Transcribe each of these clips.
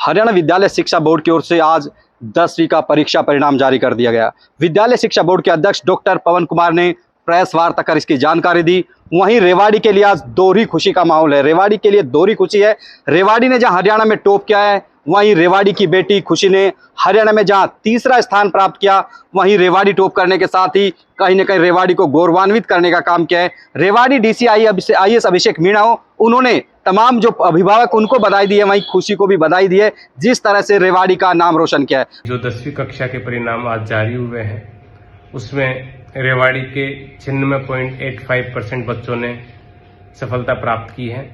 हरियाणा विद्यालय शिक्षा बोर्ड की ओर से आज 10वीं का परीक्षा परिणाम जारी कर दिया गया। विद्यालय शिक्षा बोर्ड के अध्यक्ष डॉक्टर पवन कुमार ने प्रेस वार्ता कर इसकी जानकारी दी। वहीं रेवाड़ी के लिए आज दोहरी खुशी का माहौल है। रेवाड़ी के लिए दोहरी खुशी है। रेवाड़ी ने जहां हरियाणा में टॉप किया है, वहीं रेवाड़ी की बेटी खुशी ने हरियाणा में जहां तीसरा स्थान प्राप्त किया, वहीं रेवाड़ी टॉप करने के साथ ही कहीं न कहीं रेवाड़ी को गौरवान्वित करने का काम किया है। रेवाड़ी डीसी IAS अभिषेक मीणा हो, उन्होंने तमाम जो अभिभावक उनको बधाई दी है, वहीं खुशी को भी बधाई दी है, जिस तरह से रेवाड़ी का नाम रोशन किया है। जो 10वीं कक्षा के परिणाम आज जारी हुए हैं, उसमें रेवाड़ी के 96.85% बच्चों ने सफलता प्राप्त की है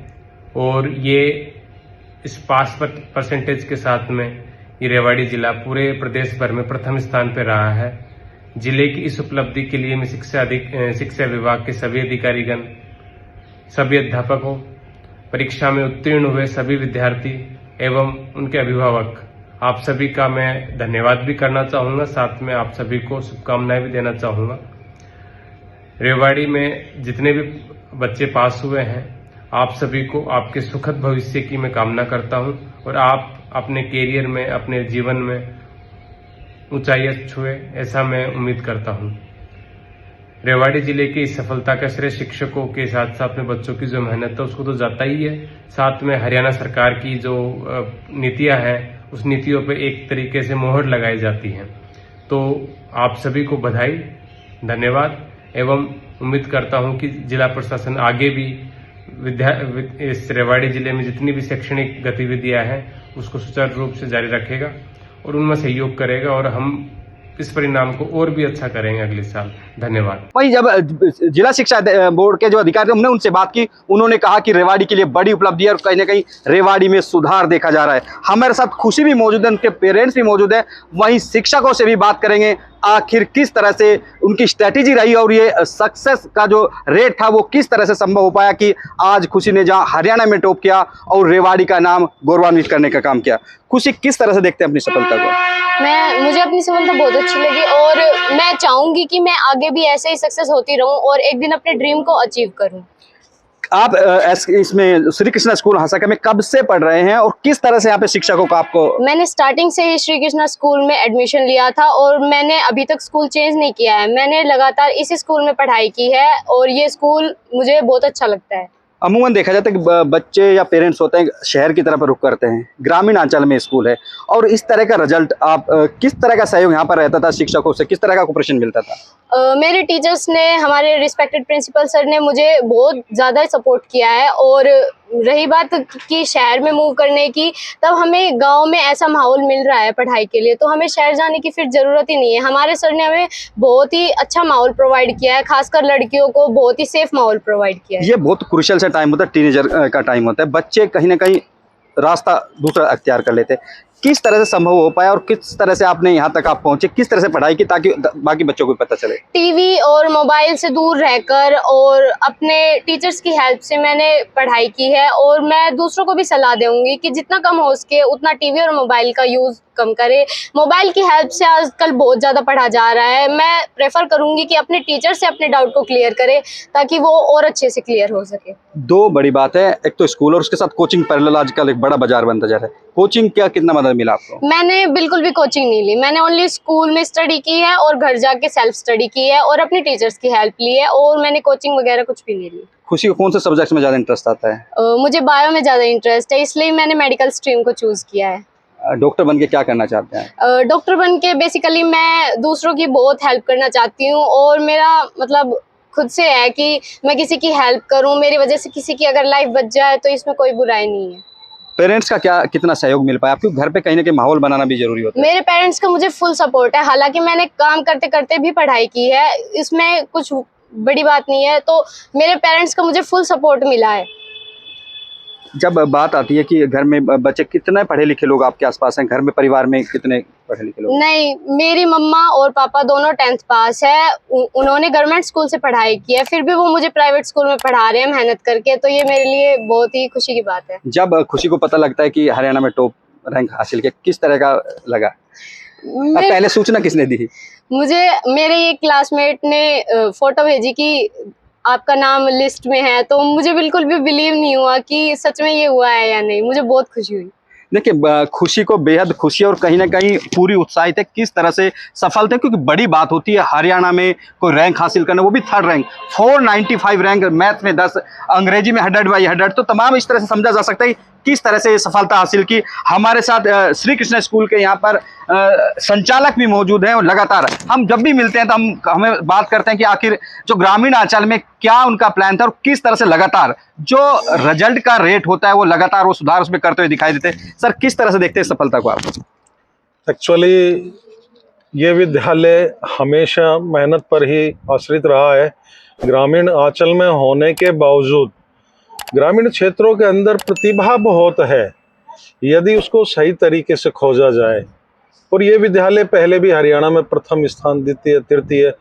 और ये इस पास परसेंटेज के साथ में ये रेवाड़ी जिला पूरे प्रदेश भर में प्रथम स्थान पर रहा है। जिले की इस उपलब्धि के लिए मैं शिक्षा विभाग के सभी अधिकारीगण, सभी अध्यापकों, परीक्षा में उत्तीर्ण हुए सभी विद्यार्थी एवं उनके अभिभावक, आप सभी का मैं धन्यवाद भी करना चाहूँगा। साथ में आप सभी को शुभकामनाएं भी देना चाहूँगा। रेवाड़ी में जितने भी बच्चे पास हुए हैं, आप सभी को आपके सुखद भविष्य की मैं कामना करता हूँ और आप अपने कैरियर में, अपने जीवन में ऊंचाई छुए, ऐसा मैं उम्मीद करता हूँ। रेवाड़ी जिले की इस सफलता का श्रेय शिक्षकों के साथ साथ में बच्चों की जो मेहनत है उसको तो जाता ही है, साथ में हरियाणा सरकार की जो नीतियां हैं उस नीतियों पे एक तरीके से मोहर लगाई जाती है। तो आप सभी को बधाई, धन्यवाद एवं उम्मीद करता हूं कि जिला प्रशासन आगे भी इस रेवाड़ी जिले में जितनी भी शैक्षणिक गतिविधियां हैं उसको सुचारू रूप से जारी रखेगा और उनमें सहयोग करेगा और हम इस परिणाम को और भी अच्छा करेंगे अगले साल। धन्यवाद। वहीं जब जिला शिक्षा बोर्ड के जो अधिकारी हमने उनसे बात की, उन्होंने कहा कि रेवाड़ी के लिए बड़ी उपलब्धि है और कहीं ना कहीं रेवाड़ी में सुधार देखा जा रहा है। हमारे साथ खुशी भी मौजूद है, उनके पेरेंट्स भी मौजूद है। वहीं शिक्षकों से भी बात करेंगे, आखिर किस तरह से उनकी स्ट्रैटेजी रही और ये सक्सेस का जो रेट था वो किस तरह से संभव हो पाया कि आज खुशी ने जहां हरियाणा में टॉप किया और रेवाड़ी का नाम गौरवान्वित करने का काम किया। खुशी, किस तरह से देखते हैं अपनी सफलता को? मुझे अपनी सफलता बहुत अच्छी लगी और मैं चाहूंगी कि मैं आगे भी ऐसे ही सक्सेस होती रहूं और एक दिन अपने ड्रीम को अचीव करूं। आप इसमें श्री कृष्णा स्कूल हासाका में कब से पढ़ रहे हैं और किस तरह से यहाँ पे शिक्षकों का आपको? मैंने स्टार्टिंग से ही श्री कृष्णा स्कूल में एडमिशन लिया था और मैंने अभी तक स्कूल चेंज नहीं किया है। मैंने लगातार इसी स्कूल में पढ़ाई की है और ये स्कूल मुझे बहुत अच्छा लगता है। अमूमन देखा जाता है कि बच्चे या पेरेंट्स होते हैं शहर की तरफ रुख करते हैं, ग्रामीण अंचल में स्कूल है और इस तरह का रिजल्ट आप किस तरह का सहयोग यहाँ पर रहता था, शिक्षकों से किस तरह का कोऑपरेशन मिलता था? मेरे टीचर्स ने, हमारे रिस्पेक्टेड प्रिंसिपल सर ने मुझे बहुत ज़्यादा सपोर्ट किया है। और रही बात कि शहर में मूव करने की, तब हमें गांव में ऐसा माहौल मिल रहा है पढ़ाई के लिए, तो हमें शहर जाने की फिर ज़रूरत ही नहीं है। हमारे सर ने हमें बहुत ही अच्छा माहौल प्रोवाइड किया है, खासकर लड़कियों को बहुत ही सेफ माहौल प्रोवाइड किया है। ये बहुत क्रूशियल सा टाइम होता है, टीनेजर का टाइम होता है, बच्चे कहीं ना कहीं रास्ता दूसरा अख्तियार कर लेते हैं। किस तरह से संभव हो पाया और किस तरह से आपने यहाँ तक आप पहुंचे, किस तरह से पढ़ाई की ताकि बाकी बच्चों को पता चले? टीवी और मोबाइल से दूर रहकर और अपने टीचर्स की हेल्प से मैंने पढ़ाई की है और मैं दूसरों को भी सलाह दूंगी कि जितना कम हो सके उतना टीवी और मोबाइल का यूज़ कम करे। मोबाइल की हेल्प से आजकल बहुत ज़्यादा पढ़ा जा रहा है। मैं प्रेफर करूंगी कि अपने टीचर से अपने डाउट को क्लियर करे ताकि वो और अच्छे से क्लियर हो सके। दो बड़ी बात है, एक तो स्कूल और उसके साथ कोचिंग पैरेलल आजकल एक बड़ा बाजार बनता जा रहा है। कोचिंग क्या कितना मदद मिला आपको? मैंने बिल्कुल भी कोचिंग नहीं ली। मैंने ओनली स्कूल में स्टडी की है और घर जाके सेल्फ स्टडी की है और अपने टीचर्स की हेल्प ली है और मैंने कोचिंग वगैरह कुछ भी नहीं ली। खुशी को कौन से सब्जेक्ट में ज़्यादा इंटरेस्ट आता है? मुझे बायो में ज़्यादा इंटरेस्ट है, इसलिए मैंने मेडिकल स्ट्रीम को चूज़ किया है। डॉक्टर बन के क्या करना चाहते हैं? डॉक्टर बन के बेसिकली मैं दूसरों की बहुत हेल्प करना चाहती हूँ और मेरा मतलब खुद से है कि मैं किसी की हेल्प करूँ, मेरी वजह से किसी की अगर लाइफ बच जाए तो इसमें कोई बुराई नहीं है। पेरेंट्स का क्या कितना सहयोग मिल पाया आपको? घर पे कहीं ना कहीं माहौल बनाना भी जरूरी होता है। मेरे पेरेंट्स का मुझे फुल सपोर्ट है, हालांकि मैंने काम करते करते भी पढ़ाई की है, इसमें कुछ बड़ी बात नहीं है। तो मेरे पेरेंट्स का मुझे फुल सपोर्ट मिला है। जब बात आती है कि घर में बच्चे, कितने पढ़े लिखे लोग आपके आसपास हैं? घर में परिवार में कितने पढ़े लिखे लोग? नहीं, मेरी मम्मा और पापा दोनों 10th पास है। उन्होंने गवर्नमेंट स्कूल से पढ़ाई की है, फिर भी वो मुझे प्राइवेट स्कूल में पढ़ा रहे हैं मेहनत करके, तो ये मेरे लिए बहुत ही खुशी की बात है। जब खुशी को पता लगता है कि हरियाणा में टॉप रैंक हासिल किया, किस तरह का लगा? पहले सूचना किसने दी? मुझे मेरे एक क्लासमेट ने फोटो भेजी कि आपका नाम लिस्ट में है, तो मुझे बिल्कुल भी बिलीव नहीं हुआ कि सच में ये हुआ है या नहीं। मुझे बहुत खुशी हुई। देखिए खुशी को बेहद खुशी और कहीं ना कहीं पूरी उत्साहित है किस तरह से सफल थे, क्योंकि बड़ी बात होती है हरियाणा में कोई रैंक हासिल करना, वो भी 3rd रैंक, 495 रैंक, मैथ में 10, अंग्रेजी में 100/100। तो तमाम इस तरह से समझा जा सकता है किस तरह से ये सफलता हासिल की। हमारे साथ श्री कृष्ण स्कूल के यहाँ पर संचालक भी मौजूद हैं और लगातार हम जब भी मिलते हैं तो हमें बात करते हैं कि आखिर जो ग्रामीण अंचल में क्या उनका प्लान था और किस तरह से लगातार जो रिजल्ट का रेट होता है वो लगातार वो सुधार उसमें करते हुए दिखाई देते हैं। सर किस तरह से देखते हैं सफलता को आप? एक्चुअली ये विद्यालय हमेशा मेहनत पर ही आश्रित रहा है। ग्रामीण आंचल में होने के बावजूद ग्रामीण क्षेत्रों के अंदर प्रतिभा बहुत है यदि उसको सही तरीके से खोजा जाए। और ये विद्यालय पहले भी हरियाणा में प्रथम स्थान, द्वितीय, तृतीय,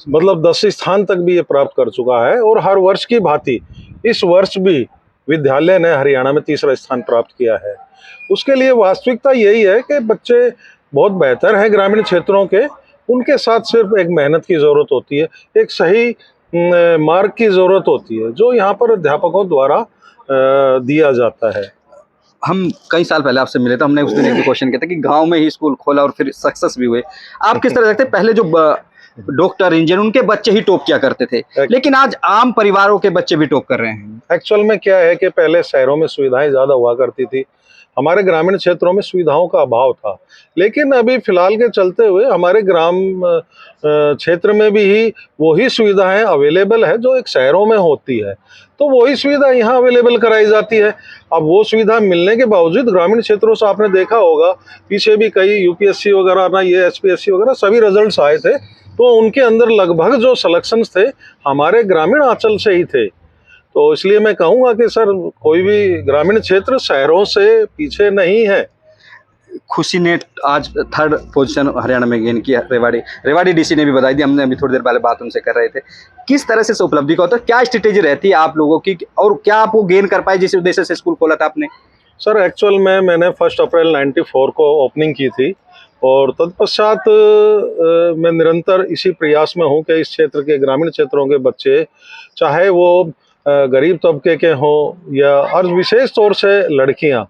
मतलब 10 स्थान तक भी ये प्राप्त कर चुका है। और हर वर्ष की भांति इस वर्ष भी विद्यालय ने हरियाणा में 3रा स्थान प्राप्त किया है। उसके लिए वास्तविकता यही है कि बच्चे बहुत बेहतर हैं ग्रामीण क्षेत्रों के, उनके साथ सिर्फ एक मेहनत की ज़रूरत होती है, एक सही मार्ग की ज़रूरत होती है जो यहाँ पर अध्यापकों द्वारा दिया जाता है। हम कई साल पहले आपसे मिले थे, हमने उस दिन एक क्वेश्चन किया था कि गांव में ही स्कूल खोला और फिर सक्सेस भी हुए। आप किस तरह देखते हैं, पहले जो डॉक्टर, इंजीनियर, उनके बच्चे ही टॉप किया करते थे, लेकिन आज आम परिवारों के बच्चे भी टॉप कर रहे हैं? एक्चुअल में क्या है कि पहले शहरों में सुविधाएं ज़्यादा हुआ करती थी, हमारे ग्रामीण क्षेत्रों में सुविधाओं का अभाव था। लेकिन अभी फिलहाल के चलते हुए हमारे ग्राम क्षेत्र में भी ही वही सुविधाएं अवेलेबल है जो एक शहरों में होती है, तो वही सुविधा यहाँ अवेलेबल कराई जाती है। अब वो सुविधा मिलने के बावजूद ग्रामीण क्षेत्रों से आपने देखा होगा पीछे भी कई यूपीएससी वगैरह ना ये एचपीएससी वगैरह सभी रिजल्ट्स आए थे, तो उनके अंदर लगभग जो सिलेक्शंस थे हमारे ग्रामीण अंचल से ही थे। तो इसलिए मैं कहूँगा कि सर कोई भी ग्रामीण क्षेत्र शहरों से पीछे नहीं है। खुशी ने आज 3rd पोजीशन हरियाणा में गेन किया। रेवाड़ी डीसी ने भी बताई दी, हमने अभी थोड़ी देर पहले बात उनसे कर रहे थे। किस तरह से इस उपलब्धि का होता है, क्या स्ट्रेटेजी रहती है आप लोगों की और क्या आप वो गेन कर पाए जिस उद्देश्य से स्कूल खोला था आपने? सर एक्चुअल में मैंने 1 अप्रैल 94 को ओपनिंग की थी और तत्पश्चात मैं निरंतर इसी प्रयास में हूँ कि इस क्षेत्र के ग्रामीण क्षेत्रों के बच्चे, चाहे वो गरीब तबके के हों या और विशेष तौर से लड़कियां,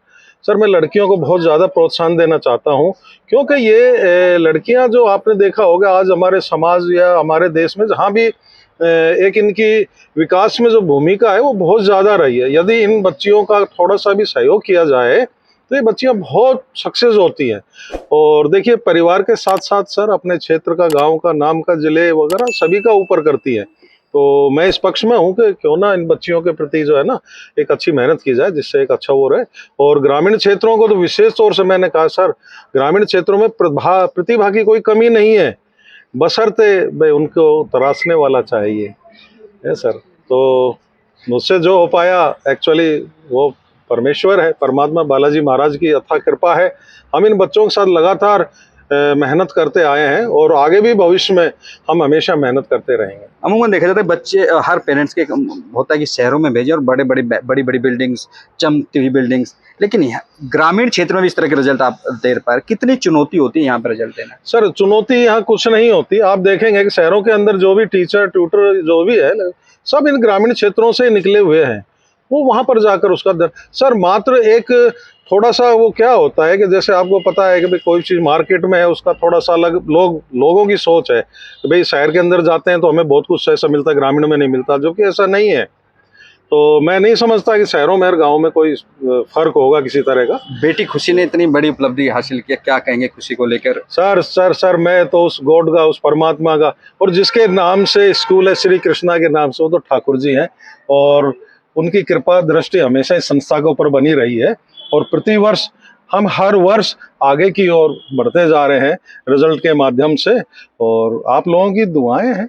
सर मैं लड़कियों को बहुत ज़्यादा प्रोत्साहन देना चाहता हूं, क्योंकि ये लड़कियां जो आपने देखा होगा आज हमारे समाज या हमारे देश में जहां भी एक इनकी विकास में जो भूमिका है वो बहुत ज़्यादा रही है। यदि इन बच्चियों का थोड़ा सा भी सहयोग किया जाए तो ये बच्चियां बहुत सक्सेस होती हैं। और देखिए परिवार के साथ साथ सर अपने क्षेत्र का, गांव का, नाम का, जिले वगैरह सभी का ऊपर करती हैं। तो मैं इस पक्ष में हूँ कि क्यों ना इन बच्चियों के प्रति जो है ना एक अच्छी मेहनत की जाए जिससे एक अच्छा वो रहे। और ग्रामीण क्षेत्रों को तो विशेष तौर से मैंने कहा सर ग्रामीण क्षेत्रों में प्रतिभा की कोई कमी नहीं है, बशर्ते भाई उनको तराशने वाला चाहिए है सर। तो मुझसे जो हो पाया एक्चुअली वो परमेश्वर है, परमात्मा बालाजी महाराज की अथाह कृपा है। हम इन बच्चों के साथ लगातार मेहनत करते आए हैं और आगे भी भविष्य में हम हमेशा मेहनत करते रहेंगे। अमूमन देखा जाता है बच्चे हर पेरेंट्स के होता है कि शहरों में भेजें और बड़ी बड़ी बिल्डिंग्स, चमकती हुई बिल्डिंग्स, लेकिन ग्रामीण क्षेत्र में भी इस तरह के रिजल्ट आप दे पाए, कितनी चुनौती होती है यहाँ पर रिजल्ट देना? सर चुनौती यहाँ कुछ नहीं होती। आप देखेंगे कि शहरों के अंदर जो भी टीचर, ट्यूटर जो भी है सब इन ग्रामीण क्षेत्रों से निकले हुए हैं, वो वहाँ पर जाकर उसका सर मात्र एक थोड़ा सा वो क्या होता है कि जैसे आपको पता है कि भाई कोई चीज़ मार्केट में है उसका थोड़ा सा अलग लोगों की सोच है कि भाई शहर के अंदर जाते हैं तो हमें बहुत कुछ ऐसा मिलता है, ग्रामीण में नहीं मिलता, जो कि ऐसा नहीं है। तो मैं नहीं समझता कि शहरों में और गाँव में कोई फर्क होगा किसी तरह का। बेटी खुशी ने इतनी बड़ी उपलब्धि हासिल की, क्या कहेंगे खुशी को लेकर? सर मैं तो उस गॉड का, उस परमात्मा का, और जिसके नाम से स्कूल है श्री कृष्णा के नाम से, वो तो ठाकुर जी हैं और उनकी कृपा दृष्टि हमेशा इस संस्था के ऊपर बनी रही है। और प्रतिवर्ष हम हर वर्ष आगे की ओर बढ़ते जा रहे हैं रिजल्ट के माध्यम से, और आप लोगों की दुआएं हैं।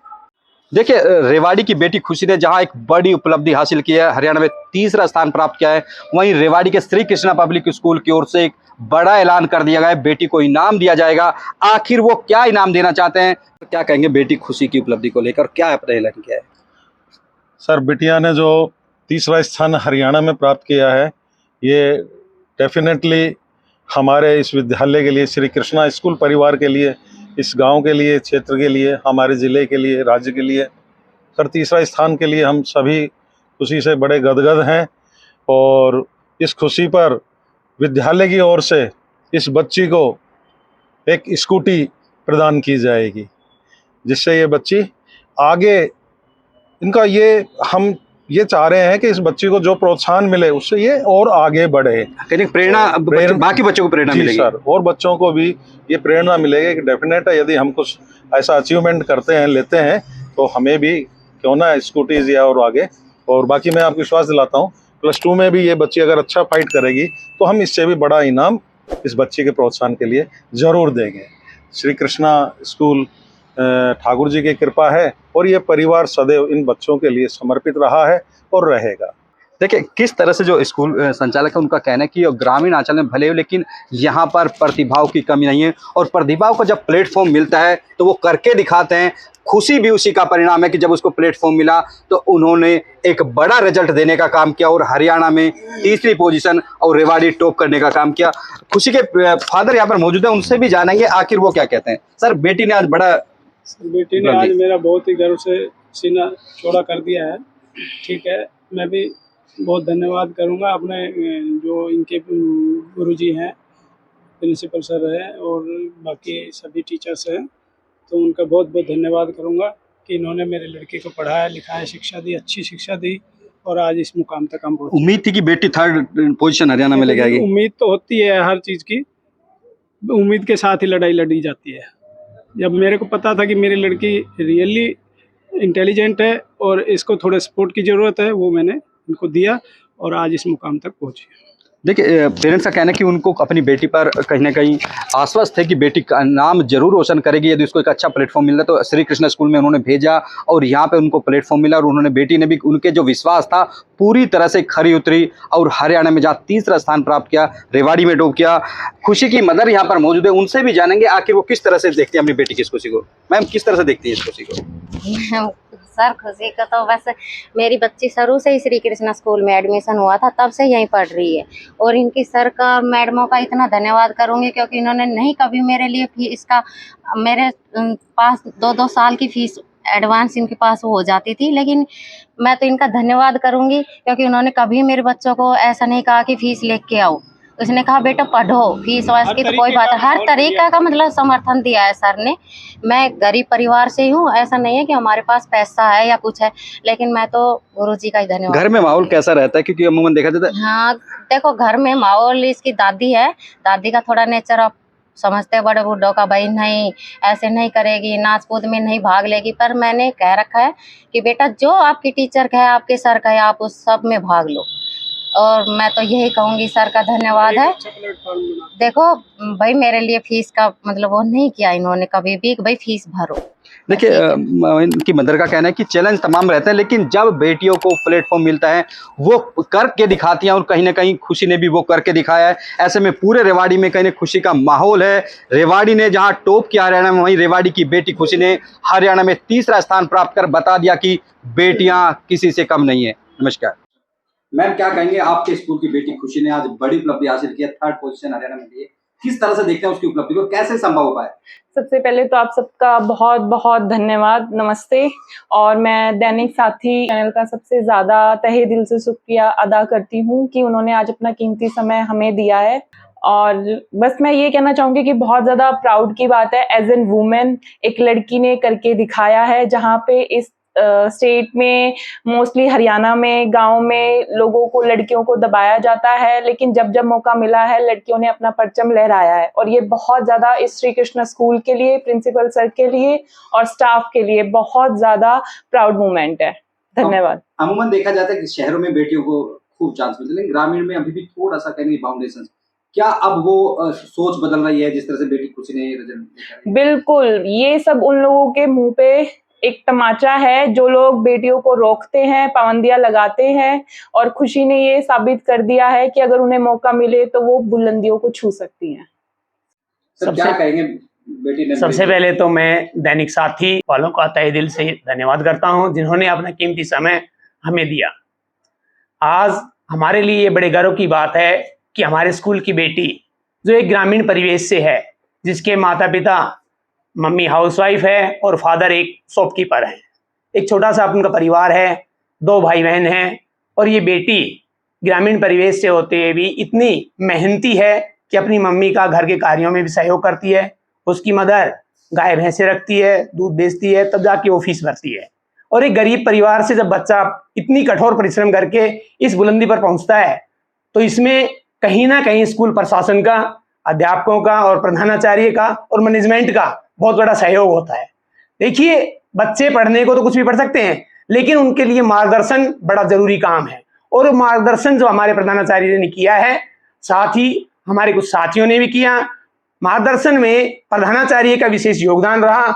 देखिए रेवाड़ी की बेटी खुशी ने जहां एक बड़ी उपलब्धि हासिल की है, हरियाणा में 3रा स्थान प्राप्त किया है, वहीं रेवाड़ी के श्री कृष्णा पब्लिक स्कूल की ओर से एक बड़ा ऐलान कर दिया गया है, बेटी को इनाम दिया जाएगा। आखिर वो क्या इनाम देना चाहते हैं, तो क्या कहेंगे बेटी खुशी की उपलब्धि को लेकर, क्या आपने ऐलान किया है? सर बिटिया ने जो 3रा स्थान हरियाणा में प्राप्त किया है, ये डेफिनेटली हमारे इस विद्यालय के लिए, श्री कृष्णा स्कूल परिवार के लिए, इस गांव के लिए, क्षेत्र के लिए, हमारे ज़िले के लिए, राज्य के लिए, सर 3रा स्थान के लिए हम सभी खुशी से बड़े गदगद हैं। और इस खुशी पर विद्यालय की ओर से इस बच्ची को एक स्कूटी प्रदान की जाएगी, जिससे ये बच्ची आगे, इनका ये हम ये चाह रहे हैं कि इस बच्ची को जो प्रोत्साहन मिले उससे ये और आगे बढ़े, कहीं प्रेरणा बाकी बच्चों को प्रेरणा जी मिलेगी। सर, और बच्चों को भी ये प्रेरणा मिलेगी कि डेफिनेट है यदि हम कुछ ऐसा अचीवमेंट करते हैं, लेते हैं, तो हमें भी क्यों ना स्कूटीज या और आगे। और बाकी मैं आपको विश्वास दिलाता हूँ +2 में भी ये बच्ची अगर अच्छा फाइट करेगी तो हम इससे भी बड़ा इनाम इस बच्ची के प्रोत्साहन के लिए ज़रूर देंगे। श्री कृष्णा स्कूल ठाकुर जी की कृपा है और ये परिवार सदैव इन बच्चों के लिए समर्पित रहा है और रहेगा। देखिए किस तरह से जो स्कूल संचालक है उनका कहना है कि ग्रामीण अंचल में भले हो लेकिन यहाँ पर प्रतिभाओं की कमी नहीं है, और प्रतिभाओं को जब प्लेटफॉर्म मिलता है तो वो करके दिखाते हैं। खुशी भी उसी का परिणाम है कि जब उसको प्लेटफॉर्म मिला तो उन्होंने एक बड़ा रिजल्ट देने का काम किया और हरियाणा में 3री पोजीशन और रेवाड़ी टॉप करने का काम किया। खुशी के फादर यहाँ पर मौजूद हैं, उनसे भी जानेंगे आखिर वो क्या कहते हैं। सर, बेटी ने आज बेटी ने आज मेरा बहुत ही गर्व से सीना चौड़ा कर दिया है। ठीक है, मैं भी बहुत धन्यवाद करूंगा अपने जो इनके गुरुजी हैं, प्रिंसिपल सर हैं और बाकी सभी टीचर्स हैं, तो उनका बहुत बहुत धन्यवाद करूंगा कि इन्होंने मेरे लड़के को पढ़ाया लिखाया, शिक्षा दी, अच्छी शिक्षा दी और आज इस मुकाम तक हम पहुंचे। उम्मीद थी कि बेटी 3rd पोजीशन हरियाणा में लेके आएगी। उम्मीद तो होती है हर चीज़ की, उम्मीद के साथ ही लड़ाई लड़ी जाती है। जब मेरे को पता था कि मेरी लड़की रियली इंटेलिजेंट है और इसको थोड़े सपोर्ट की ज़रूरत है, वो मैंने इनको दिया और आज इस मुकाम तक पहुंची। देखिए पेरेंट्स का कहना है कि उनको अपनी बेटी पर कहीं ना कहीं आश्वस्त है कि बेटी का नाम जरूर रोशन करेगी यदि उसको एक अच्छा प्लेटफॉर्म मिल रहा है। तो श्री कृष्ण स्कूल में उन्होंने भेजा और यहाँ पे उनको प्लेटफॉर्म मिला और उन्होंने, बेटी ने भी उनके जो विश्वास था पूरी तरह से खरी उतरी और हरियाणा में जहाँ 3रा स्थान प्राप्त किया, रेवाड़ी में टॉप किया। खुशी की मदर यहाँ पर मौजूद है, उनसे भी जानेंगे आखिर वो किस तरह से देखती है अपनी बेटी की इस खुशी को। मैम, किस तरह से देखती है इस खुशी को? सर, खुशी का तो बस मेरी बच्ची शुरू से ही श्री कृष्णा स्कूल में एडमिशन हुआ था, तब से यहीं पढ़ रही है और इनकी सर का, मैडमों का इतना धन्यवाद करूँगी क्योंकि इन्होंने नहीं कभी मेरे लिए फीस का, मेरे पास 2-2 साल की फ़ीस एडवांस इनके पास हो जाती थी, लेकिन मैं तो इनका धन्यवाद करूँगी क्योंकि उन्होंने कभी मेरे बच्चों को ऐसा नहीं कहा कि फ़ीस लेके के आओ। उसने कहा बेटा पढ़ो, फीस वास की तो कोई बात है, हर तरीका का मतलब समर्थन दिया है सर ने। मैं गरीब परिवार से हूँ, ऐसा नहीं है कि हमारे पास पैसा है या कुछ है, लेकिन मैं तो गुरुजी का ही धन्यवाद। घर में माहौल कैसा रहता है? क्योंकि अमूमन देखा जाता है। हाँ देखो, घर में माहौल, इसकी दादी है, दादी का थोड़ा नेचर आप समझते हैं बड़े बूढ़ों का, भाई नहीं ऐसे नहीं करेगी, नाच कूद में नहीं भाग लेगी, पर मैंने कह रखा है कि बेटा जो आपकी टीचर का है, आपके सर का है, आप उस सब में भाग लो। और मैं तो यही कहूँगी, सर का धन्यवाद है। देखो भाई, मेरे लिए फीस का मतलब वो नहीं किया इन्होंने कभी भी, भाई फीस भरो। देखिए इनकी मदर का कहना है कि चैलेंज तमाम रहते हैं, लेकिन जब बेटियों को प्लेटफॉर्म मिलता है वो करके दिखाती हैं और कहीं ना कहीं खुशी ने भी वो करके दिखाया है। ऐसे में पूरे रेवाड़ी में कहीं खुशी का माहौल है। रेवाड़ी ने जहां टॉप किया हरियाणा में, वहीं रेवाड़ी की बेटी खुशी ने हरियाणा में 3रा स्थान प्राप्त कर बता दिया कि बेटियां किसी से कम नहीं है। नमस्कार मैम, क्या कहेंगे, आपके स्कूल की बेटी खुशी ने आज बड़ी उपलब्धि हासिल की है, 3rd पोजीशन हरियाणा में लिए, किस तरह से देखते हैं उसकी उपलब्धि को, कैसे संभव हो पाया? सबसे पहले तो आप सबका बहुत बहुत धन्यवाद, नमस्ते। और मैं दैनिक साथी चैनल का सबसे ज़्यादा तहे दिल से शुक्रिया अदा करती हूँ कि उन्होंने आज अपना कीमती समय हमें दिया है। और बस मैं ये कहना चाहूँगी कि बहुत ज़्यादा प्राउड की बात है, एज एन वुमेन एक लड़की ने करके दिखाया है। जहाँ पे इस स्टेट में, मोस्टली हरियाणा में, गांव में लोगों को, लड़कियों को दबाया जाता है, लेकिन जब जब मौका मिला है लड़कियों ने अपना परचम लहराया है। और ये बहुत ज़्यादा इस श्री कृष्ण स्कूल के लिए, प्रिंसिपल सर के लिए और स्टाफ के लिए बहुत ज़्यादा प्राउड मोमेंट है। धन्यवाद। अमूमन देखा जाता है कि शहरों में बेटियों को खूब चांस मिलते हैं, लेकिन ग्रामीण में अभी भी थोड़ा सा कहीं बाउंडेशन, क्या अब वो सोच बदल रही है जिस तरह से बेटी खुशी ने? बिल्कुल, ये सब उन लोगों के मुंह पे एक तमाचा है जो लोग बेटियों को रोकते हैं, पाबंदियां लगाते हैं। और खुशी ने ये साबित कर दिया है कि अगर उन्हें मौका मिले तो वो बुलंदियों को छू सकती हैं। क्या कहेंगे बेटी ने? सबसे पहले तो मैं दैनिक साथी वालों का तहे दिल से धन्यवाद करता हूं जिन्होंने अपना कीमती समय हमें दिया। आज हमारे लिए ये बड़े गर्व की बात है कि हमारे स्कूल की बेटी, जो एक ग्रामीण परिवेश से है, जिसके माता पिता, मम्मी हाउसवाइफ है और फादर एक शॉपकीपर है, एक छोटा सा उनका परिवार है, 2 भाई बहन हैं, और ये बेटी ग्रामीण परिवेश से होते हुए भी इतनी मेहनती है कि अपनी मम्मी का घर के कार्यों में भी सहयोग करती है। उसकी मदर गाय भैंसे रखती है, दूध बेचती है, तब जाके वो फीस भरती है। और एक गरीब परिवार से जब बच्चा इतनी कठोर परिश्रम करके इस बुलंदी पर पहुंचता है तो इसमें कहीं ना कहीं स्कूल प्रशासन का, अध्यापकों का और प्रधानाचार्य का और मैनेजमेंट का बहुत बड़ा सहयोग होता है। देखिए, बच्चे पढ़ने को तो कुछ भी पढ़ सकते हैं, लेकिन उनके लिए मार्गदर्शन बड़ा जरूरी काम है। और मार्गदर्शन जो हमारे प्रधानाचार्य ने किया है, साथ ही हमारे कुछ साथियों ने भी किया। मार्गदर्शन में प्रधानाचार्य का विशेष योगदान रहा,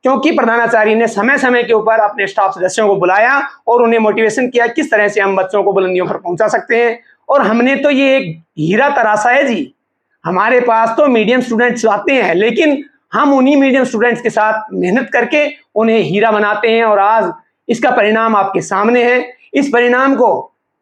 क्योंकि प्रधानाचार्य ने समय समय के ऊपर अपने स्टाफ सदस्यों को बुलाया और उन्हें मोटिवेशन किया किस तरह से हम बच्चों को बुलंदियों पर पहुंचा सकते हैं। और हमने तो ये एक हीरा तराशा है जी। हमारे पास तो मीडियम स्टूडेंट्स आते हैं, लेकिन हम उन्हीं मीडियम स्टूडेंट्स के साथ मेहनत करके उन्हें हीरा बनाते हैं। और आज इसका परिणाम आपके सामने है। इस परिणाम को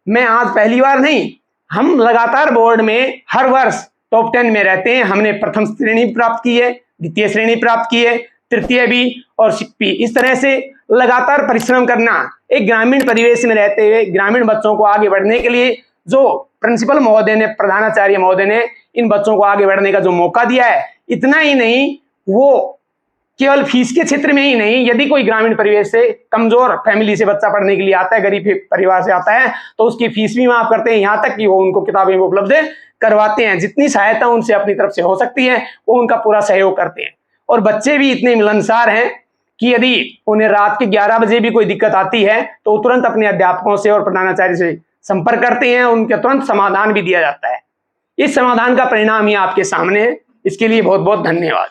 मैं आज पहली बार नहीं, हम लगातार बोर्ड में हर वर्ष टॉप 10 में रहते हैं। हमने प्रथम श्रेणी प्राप्त की है, द्वितीय श्रेणी प्राप्त की है, तृतीय भी और सिक्पी। इस तरह से लगातार परिश्रम करना, एक ग्रामीण परिवेश में रहते हुए ग्रामीण बच्चों को आगे बढ़ने के लिए जो प्रिंसिपल महोदय ने, प्रधानाचार्य महोदय ने इन बच्चों को आगे बढ़ने का जो मौका दिया है, इतना ही नहीं, वो केवल फीस के क्षेत्र में ही नहीं, यदि कोई ग्रामीण परिवेश से, कमजोर फैमिली से बच्चा पढ़ने के लिए आता है, गरीब परिवार से आता है, तो उसकी फीस भी माफ करते हैं। यहाँ तक कि वो उनको किताबें उपलब्ध करवाते हैं। जितनी सहायता उनसे अपनी तरफ से हो सकती है वो उनका पूरा सहयोग करते हैं। और बच्चे भी इतने मिलनसार हैं कि यदि उन्हें रात के 11 बजे भी कोई दिक्कत आती है तो वो तुरंत अपने अध्यापकों से और प्रधानाचार्य से संपर्क करते हैं, उनके तुरंत समाधान भी दिया जाता है। इस समाधान का परिणाम ही आपके सामने है। इसके लिए बहुत बहुत धन्यवाद।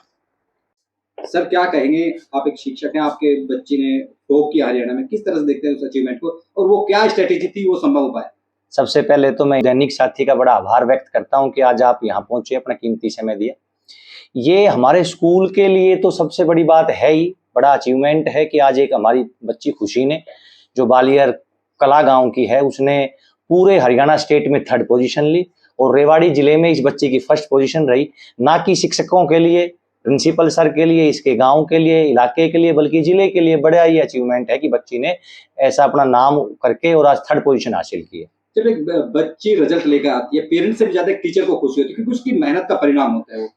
सर, क्या कहेंगे, आप एक शिक्षक हैं, आपके बच्चे ने टॉप किया हरियाणा में, किस तरह से देखते हैं उस अचीवमेंट को और वो क्या स्ट्रेटेजी थी वो संभव हो पाया? सबसे पहले तो मैं दैनिक साथी का बड़ा आभार व्यक्त करता हूं कि आज आप यहाँ पहुंचे, अपना कीमती समय दिया। ये हमारे स्कूल के लिए तो सबसे बड़ी बात है ही, बड़ा अचीवमेंट है कि आज एक हमारी बच्ची खुशी ने, जो ग्वालियर कला गांव की है, उसने पूरे हरियाणा स्टेट में 3rd पोजीशन ली और रेवाड़ी जिले में इस बच्ची की 1st पोजीशन रही। ना कि शिक्षकों के लिए, प्रिंसिपल सर के लिए, इसके गांव के लिए, इलाके के लिए, बल्कि जिले के लिए बड़ा ये अचीवमेंट है कि बच्ची ने ऐसा अपना नाम करके और आज 3rd पोजीशन हासिल की है। जब एक बच्ची रिजल्ट लेकर आती है, पेरेंट्स से भी ज्यादा टीचर को खुशी होती है क्योंकि उसकी मेहनत का परिणाम होता है। वो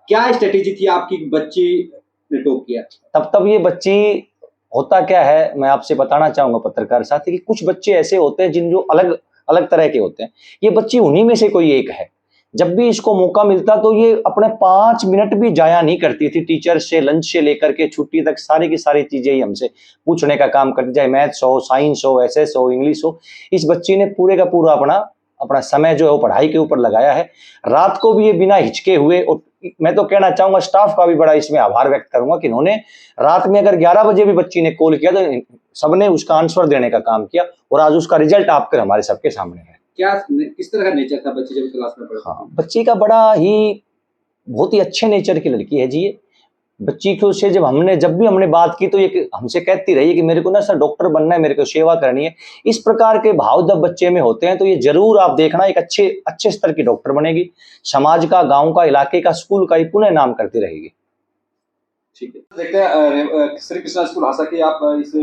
क्या स्ट्रेटेजी थी आपकी, बच्ची ने टॉप किया? तब ये बच्ची, होता क्या है मैं आपसे बताना चाहूंगा पत्रकार साथी, कि कुछ बच्चे ऐसे होते हैं जिन जो अलग अलग तरह के होते हैं। ये बच्ची उन्हीं में से कोई एक है। जब भी इसको मौका मिलता तो ये अपने 5 मिनट भी जाया नहीं करती थी। टीचर से लंच से लेकर के छुट्टी तक सारी की सारी चीजें ही हमसे पूछने का काम करती, चाहे मैथ्स हो, साइंस हो, एसएस हो, इंग्लिश हो। इस बच्ची ने पूरे का पूरा अपना समय जो है वो पढ़ाई के ऊपर लगाया है। रात को भी ये बिना हिचके हुए, और मैं तो कहना चाहूंगा स्टाफ का भी बड़ा इसमें आभार व्यक्त करूंगा कि इन्होंने रात में अगर 11 बजे भी बच्ची ने कॉल किया तो सबने उसका आंसर देने का काम किया और आज उसका रिजल्ट आपके हमारे सबके सामने है। क्या, किस तरह का नेचर था बच्ची जब क्लास में पढ़ती? हाँ, बच्ची का बहुत ही अच्छे नेचर की लड़की है जी। बच्ची को से जब भी हमने बात की तो ये हमसे कहती रही कि मेरे को ना सर डॉक्टर बनना है, मेरे को सेवा करनी है। इस प्रकार के भाव जब बच्चे में होते हैं तो ये जरूर आप देखना एक अच्छे स्तर की डॉक्टर बनेगी, समाज का, गांव का, इलाके का, स्कूल का ही पुनः नाम करती रहेगी। ठीक है, देखते हैं श्री कृष्णा स्कूल हासा की आप इस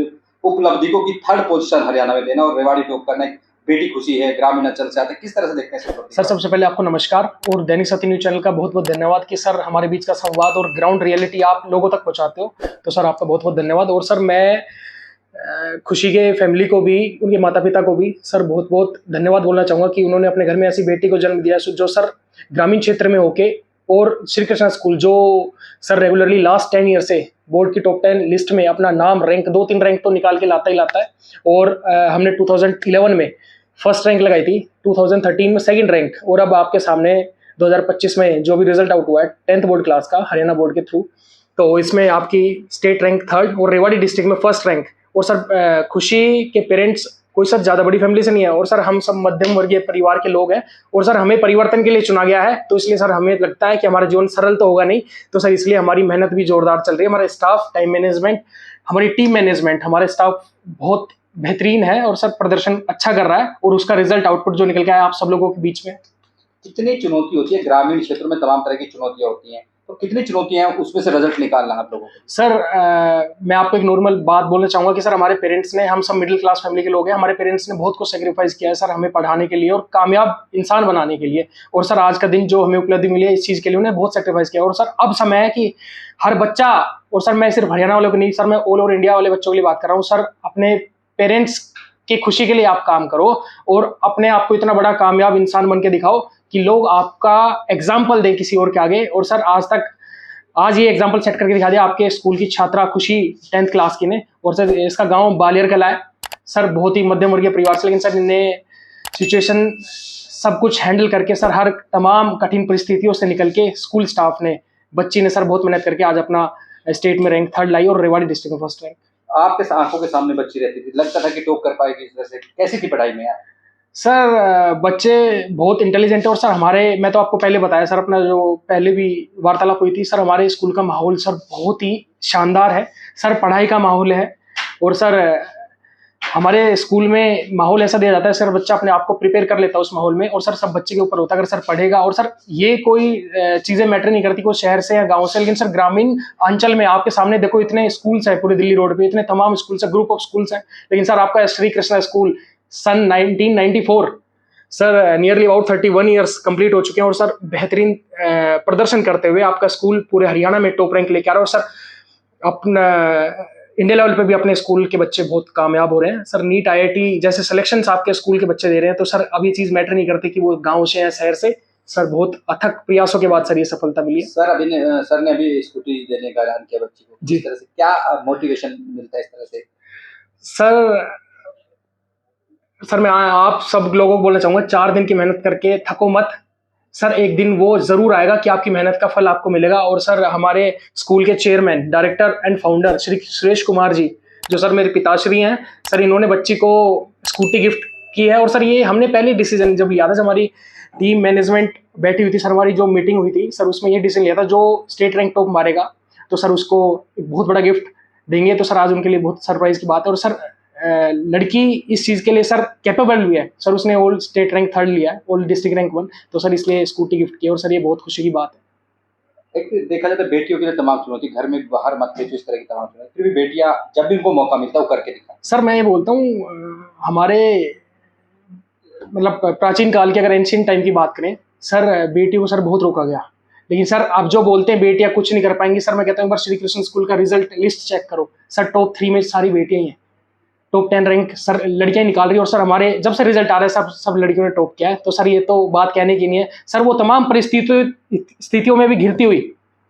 उपलब्धि को की 3rd पोजीशन हरियाणा में देना और रेवाड़ी टॉप करना, बेटी खुशी है, ग्रामीण अंचल से आते, किस तरह से देखते हैं सर? सबसे पहले आपको नमस्कार और दैनिक साथी न्यूज चैनल का बहुत बहुत धन्यवाद कि सर हमारे बीच का संवाद और ग्राउंड रियलिटी आप लोगों तक पहुंचाते हो, तो सर आपका बहुत बहुत धन्यवाद। और सर मैं खुशी के फैमिली को भी, उनके माता पिता को भी सर बहुत बहुत धन्यवाद बोलना चाहूँगा कि उन्होंने अपने घर में ऐसी बेटी को जन्म दिया जो सर ग्रामीण क्षेत्र में होके, और श्री कृष्णा स्कूल जो सर रेगुलरली लास्ट 10 ईयर से बोर्ड की टॉप 10 लिस्ट में अपना नाम, रैंक 2-3 रैंक तो निकाल के लाता ही लाता है। और हमने 2011 में 1st रैंक लगाई थी, 2013 में 2nd रैंक, और अब आपके सामने 2025 में जो भी रिजल्ट आउट हुआ है 10th बोर्ड क्लास का हरियाणा बोर्ड के थ्रू, तो इसमें आपकी स्टेट रैंक 3rd और रेवाड़ी डिस्ट्रिक्ट में 1st रैंक। और सर खुशी के पेरेंट्स कोई सर ज़्यादा बड़ी फैमिली से नहीं है, और सर हम सब मध्यम वर्गीय परिवार के लोग हैं, और सर हमें परिवर्तन के लिए चुना गया है। तो इसलिए सर हमें लगता है कि हमारा जीवन सरल तो होगा नहीं, तो सर इसलिए हमारी मेहनत भी जोरदार चल रही है। हमारा स्टाफ, टाइम मैनेजमेंट, हमारी टीम मैनेजमेंट, हमारे स्टाफ बहुत बेहतरीन है और सर प्रदर्शन अच्छा कर रहा है, और उसका रिजल्ट आउटपुट जो निकल के आया आप सब लोगों के बीच में। कितनी चुनौती होती है ग्रामीण क्षेत्रों में? तमाम तरह की चुनौतियां होती हैं, तो कितनी चुनौतियां हैं उसमें से रिजल्ट निकालना आप लोगों को? सर मैं आपको एक नॉर्मल बात बोलना चाहूँगा कि सर हमारे पेरेंट्स ने, हम सब मिडिल क्लास फैमिली के लोग हैं, हमारे पेरेंट्स ने बहुत कुछ सेक्रीफाइस किया है सर हमें पढ़ाने के लिए और कामयाब इंसान बनाने के लिए। और सर आज का दिन जो हमें उपलब्धि मिली है इस चीज़ के लिए उन्हें बहुत सेक्रीफाइस किया। और सर अब समय है कि हर बच्चा, और सर मैं सिर्फ हरियाणा वालों को नहीं, सर मैं ऑल ओवर इंडिया वाले बच्चों के लिए बात कर रहा हूँ, सर अपने पेरेंट्स की खुशी के लिए आप काम करो और अपने आप को इतना बड़ा कामयाब इंसान बन के दिखाओ कि लोग आपका एग्जाम्पल दें किसी और के आगे। और सर आज ये एग्जाम्पल सेट करके दिखा दिया आपके स्कूल की छात्रा खुशी 10th क्लास की ने। और सर इसका गांव बालियर कला है सर, बहुत ही मध्यम वर्गीय परिवार से, लेकिन सर इन्हें सिचुएशन सब कुछ हैंडल करके सर हर तमाम कठिन परिस्थितियों से निकल के स्कूल स्टाफ ने, बच्ची ने सर बहुत मेहनत करके आज अपना स्टेट में रैंक 3rd लाई और रेवाड़ी डिस्ट्रिक्ट में 1st रैंक। आपके आंखों के सामने बच्ची रहती थी, लगता था कि टॉप कर पाएगी इस तरह से, कैसी थी पढ़ाई में यार? सर बच्चे बहुत इंटेलिजेंट है और सर मैं तो आपको पहले बताया सर, अपना जो पहले भी वार्तालाप हुई थी सर, हमारे स्कूल का माहौल सर बहुत ही शानदार है सर, पढ़ाई का माहौल है। और सर हमारे स्कूल में माहौल ऐसा दिया जाता है सर, बच्चा अपने आप को प्रिपेयर कर लेता है उस माहौल में और सर सब बच्चे के ऊपर होता है अगर सर पढ़ेगा। और सर ये कोई चीज़ें मैटर नहीं करती कोई शहर से या गांव से, लेकिन सर ग्रामीण अंचल में आपके सामने देखो इतने स्कूल्स है पूरे दिल्ली रोड पे, इतने तमाम स्कूल्स है, ग्रुप ऑफ स्कूल्स है, लेकिन सर आपका श्री कृष्णा स्कूल सन 1994 sir nearly about 31 years complete हो चुके हैं और सर बेहतरीन प्रदर्शन करते हुए आपका स्कूल पूरे हरियाणा में टॉप रैंक लेके आ रहा है। और सर अपना इंडिया लेवल पे भी अपने स्कूल के बच्चे बहुत कामयाब हो रहे हैं सर। नीट IIT जैसे सिलेक्शंस आपके स्कूल के बच्चे दे रहे हैं, तो सर अब ये चीज़ मैटर नहीं करती कि वो गांव से या शहर से, सर बहुत अथक प्रयासों के बाद सर ये सफलता मिली है। सर ने अभी स्कूटी देने का ऐलान किया बच्ची को, जी। इस तरह से क्या मोटिवेशन मिलता है इस तरह से? सर मैं आप सब लोगों को बोलना चाहूँगा 4 दिन की मेहनत करके थको मत सर, एक दिन वो जरूर आएगा कि आपकी मेहनत का फल आपको मिलेगा। और सर हमारे स्कूल के chairman, director and founder Shri Suresh Kumar ji, जो सर मेरे पिताश्री हैं सर, इन्होंने बच्ची को स्कूटी गिफ्ट की है। और सर ये हमने पहले डिसीजन जब लिया था, जब हमारी टीम मैनेजमेंट बैठी हुई थी सर, हमारी जो मीटिंग हुई थी सर, उसमें ये डिसीजन लिया था जो स्टेट रैंक टॉप मारेगा तो सर उसको एक बहुत बड़ा गिफ्ट देंगे। तो सर आज उनके लिए बहुत सरप्राइज की बात है। और सर लड़की इस चीज़ के लिए सर कैपेबल भी है सर, उसने ऑल स्टेट रैंक 3rd लिया है, ऑल डिस्ट्रिक्ट रैंक 1, तो सर इसलिए स्कूटी गिफ्ट किया और सर ये बहुत खुशी की बात है। एक देखा जाए तो बेटियों के लिए तमाम चुनौती, घर में बाहर मत भेजो, इस तरह की तमाम चुनौती, फिर भी बेटियां जब भी उनको मौका मिलता है वो करके दिखा। सर मैं ये बोलता हूँ हमारे मतलब प्राचीन काल के अगर एंशिएंट टाइम की बात करें सर, बेटियों को सर बहुत रोका गया, लेकिन सर अब जो बोलते हैं बेटियां कुछ नहीं कर पाएंगी, सर मैं कहता हूँ एक बार श्री कृष्ण स्कूल का रिजल्ट लिस्ट चेक करो सर, टॉप 3 में सारी बेटियां ही हैं, टॉप 10 रैंक सर लड़कियां निकाल रही है। और सर हमारे जब से रिजल्ट आ रहा है सब लड़कियों ने टॉप किया है, तो सर ये तो बात कहने की नहीं है सर, वो तमाम परिस्थितियों में भी घिरती हुई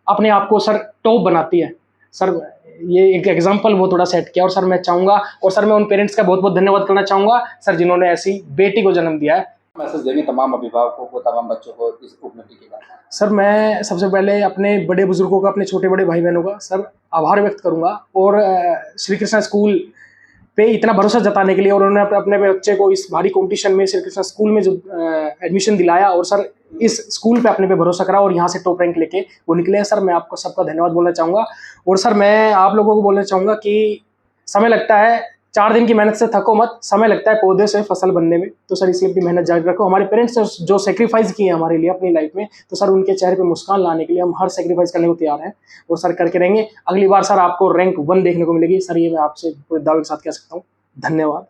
अपने आप को सर टॉप बनाती है सर। ये एक एग्जाम्पल वो थोड़ा सेट किया और सर मैं चाहूँगा, और सर मैं उन पेरेंट्स का बहुत बहुत धन्यवाद करना चाहूँगा सर, जिन्होंने ऐसी बेटी को जन्म दिया है। मैसेज देंगे तमाम अभिभावकों को, तमाम बच्चों को इस उपलब्धि के बाद? सर मैं सबसे पहले अपने बड़े बुजुर्गों का, अपने छोटे बड़े भाई बहनों का सर आभार व्यक्त करूँगा, और श्री कृष्णा स्कूल पे इतना भरोसा जताने के लिए, और उन्होंने अपने बच्चे को इस भारी कंपटीशन में श्री कृष्णा स्कूल में जो एडमिशन दिलाया, और सर इस स्कूल पे अपने पे भरोसा करा और यहाँ से टॉप रैंक लेके वो निकले हैं सर, मैं आपको सबका धन्यवाद बोलना चाहूँगा। और सर मैं आप लोगों को बोलना चाहूँगा कि समय लगता है, 4 दिन की मेहनत से थको मत, समय लगता है पौधे से फसल बनने में, तो सर इसलिए अपनी मेहनत जारी रखो। हमारे पेरेंट्स ने जो सेक्रीफाइस किए हैं हमारे लिए अपनी लाइफ में, तो सर उनके चेहरे पे मुस्कान लाने के लिए हम हर सेक्रीफाइस करने को तैयार हैं और सर करके रहेंगे। अगली बार सर आपको रैंक 1 देखने को मिलेगी सर, ये मैं आपसे पूरे दावे के साथ कह सकता हूँ। धन्यवाद।